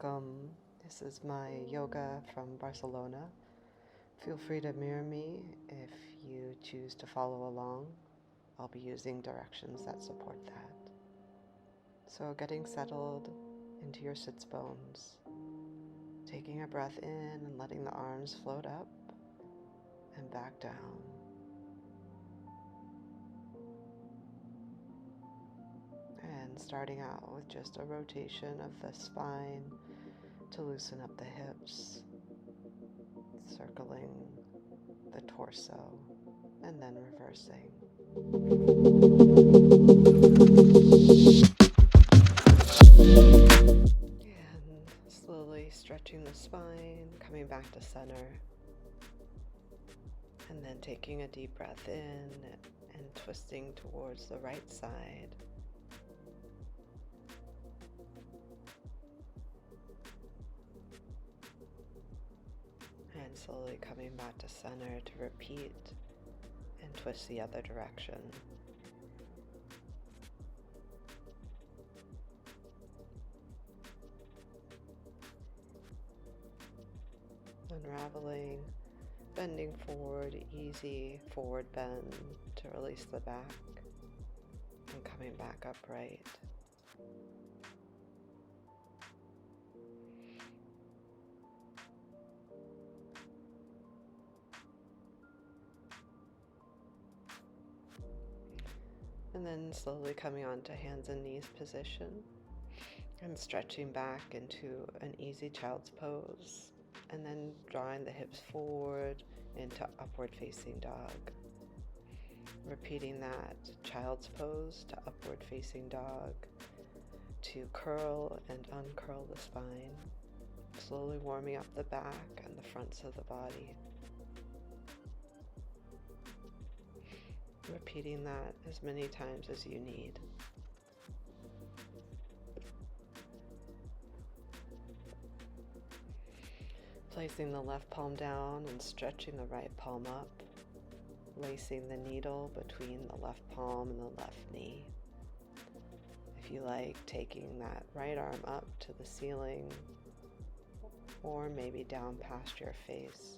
Welcome. This is my yoga from Barcelona. Feel free to mirror me if you choose to follow along. I'll be using directions that support that. So getting settled into your sits bones, taking a breath in and letting the arms float up and back down. And starting out with just a rotation of the spine to loosen up the hips, circling the torso, and then reversing. And slowly stretching the spine, coming back to center, and then taking a deep breath in and twisting towards the right side. And slowly coming back to center to repeat and twist the other direction. Unraveling, bending forward, easy forward bend to release the back, and coming back upright. And then slowly coming onto hands and knees position and stretching back into an easy child's pose, and then drawing the hips forward into upward facing dog. Repeating that child's pose to upward facing dog to curl and uncurl the spine, slowly warming up the back and the fronts of the body. Repeating that as many times as you need. Placing the left palm down and stretching the right palm up, lacing the needle between the left palm and the left knee. If you like, taking that right arm up to the ceiling or maybe down past your face.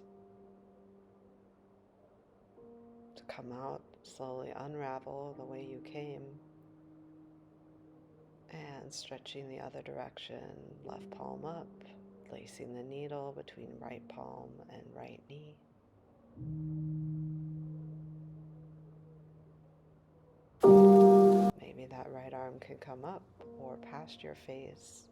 To come out, slowly unravel the way you came and stretching the other direction, left palm up, placing the needle between right palm and right knee. Maybe that right arm can come up or past your face.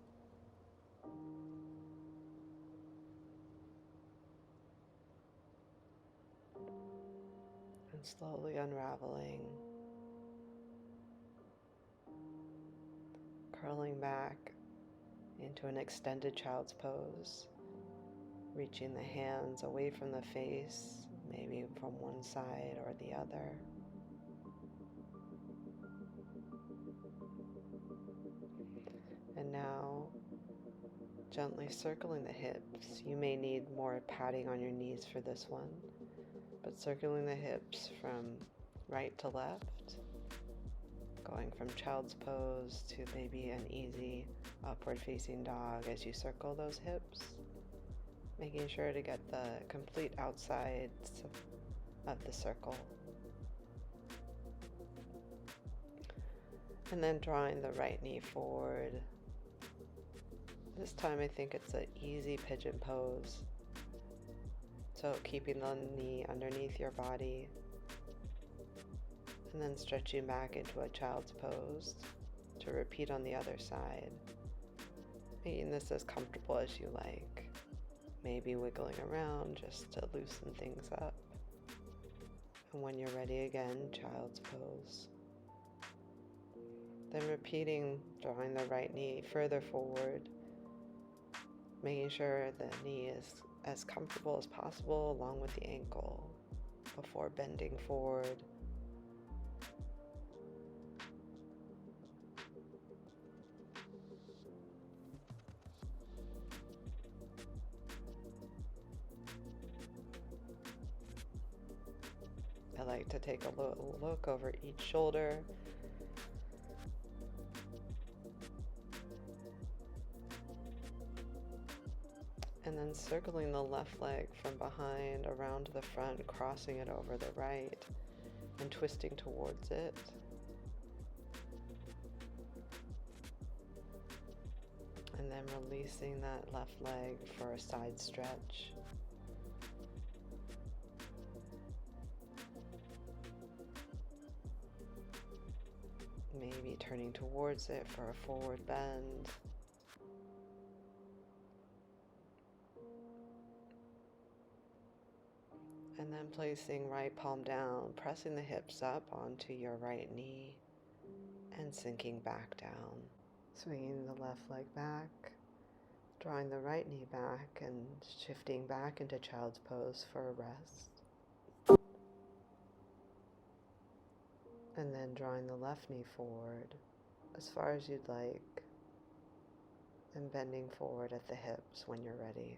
And slowly unraveling, curling back into an extended child's pose, reaching the hands away from the face, maybe from one side or the other. And now, gently circling the hips. You may need more padding on your knees for this one, but circling the hips from right to left, going from child's pose to maybe an easy upward facing dog as you circle those hips, making sure to get the complete outsides of the circle. And then drawing the right knee forward. This time I think it's an easy pigeon pose. So keeping the knee underneath your body and then stretching back into a child's pose to repeat on the other side. Making this as comfortable as you like. Maybe wiggling around just to loosen things up. And when you're ready again, child's pose. Then repeating, drawing the right knee further forward, making sure the knee is as comfortable as possible along with the ankle before bending forward. I like to take a little look over each shoulder. And then circling the left leg from behind around to the front, crossing it over the right and twisting towards it. And then releasing that left leg for a side stretch. Maybe turning towards it for a forward bend. And then placing right palm down, pressing the hips up onto your right knee and sinking back down. Swinging the left leg back, drawing the right knee back and shifting back into child's pose for a rest. And then drawing the left knee forward as far as you'd like and bending forward at the hips when you're ready.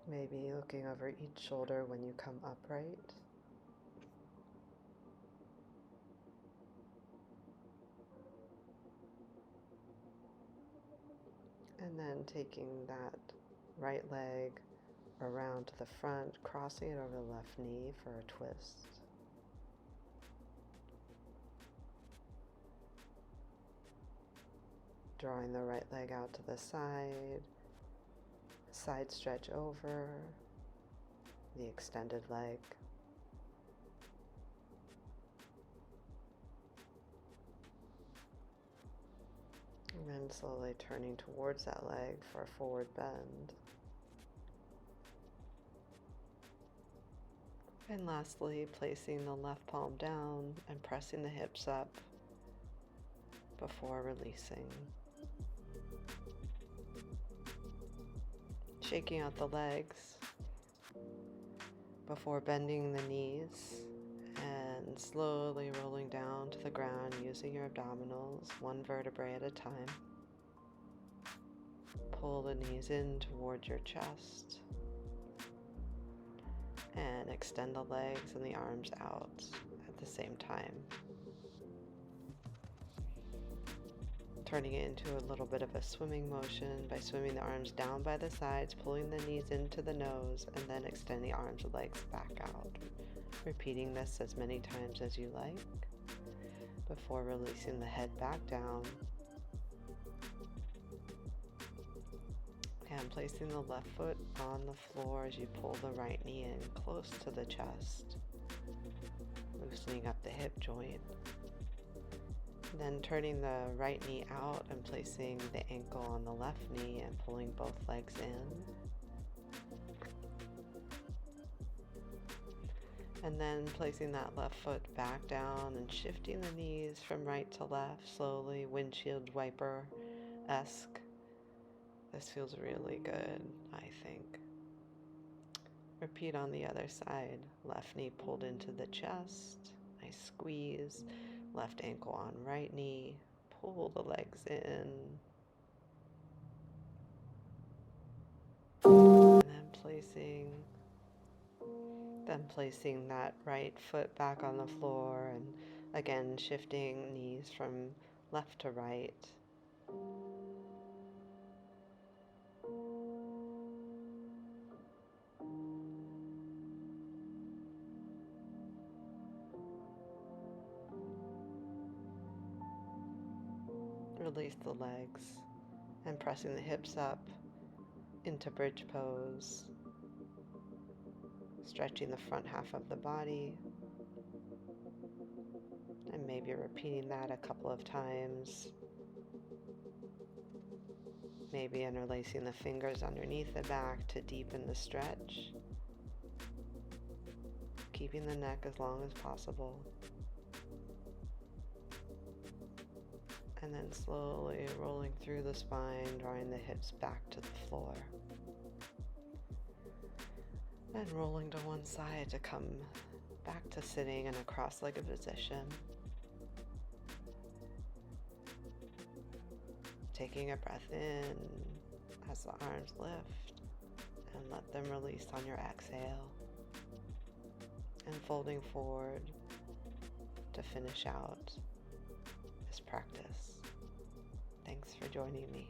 Maybe looking over each shoulder when you come upright. And then taking that right leg around to the front, crossing it over the left knee for a twist. Drawing the right leg out to the side stretch over the extended leg. And then slowly turning towards that leg for a forward bend. And lastly, placing the left palm down and pressing the hips up before releasing. Shaking out the legs before bending the knees and slowly rolling down to the ground using your abdominals, one vertebrae at a time. Pull the knees in towards your chest and extend the legs and the arms out at the same time. Turning it into a little bit of a swimming motion by swimming the arms down by the sides, pulling the knees into the nose, and then extend the arms and legs back out. Repeating this as many times as you like before releasing the head back down. And placing the left foot on the floor as you pull the right knee in close to the chest, loosening up the hip joint. Then turning the right knee out and placing the ankle on the left knee and pulling both legs in. And then placing that left foot back down and shifting the knees from right to left, slowly, windshield wiper-esque. This feels really good, I think. Repeat on the other side. Left knee pulled into the chest. Nice squeeze. Left ankle on right knee. Pull the legs in. And then placing that right foot back on the floor and again shifting knees from left to right. Release the legs and pressing the hips up into bridge pose, stretching the front half of the body, and maybe repeating that a couple of times. Maybe interlacing the fingers underneath the back to deepen the stretch, keeping the neck as long as possible. And then slowly rolling through the spine, drawing the hips back to the floor. And rolling to one side to come back to sitting in a cross-legged position. Taking a breath in as the arms lift, and let them release on your exhale, and folding forward to finish out this practice. Thanks for joining me.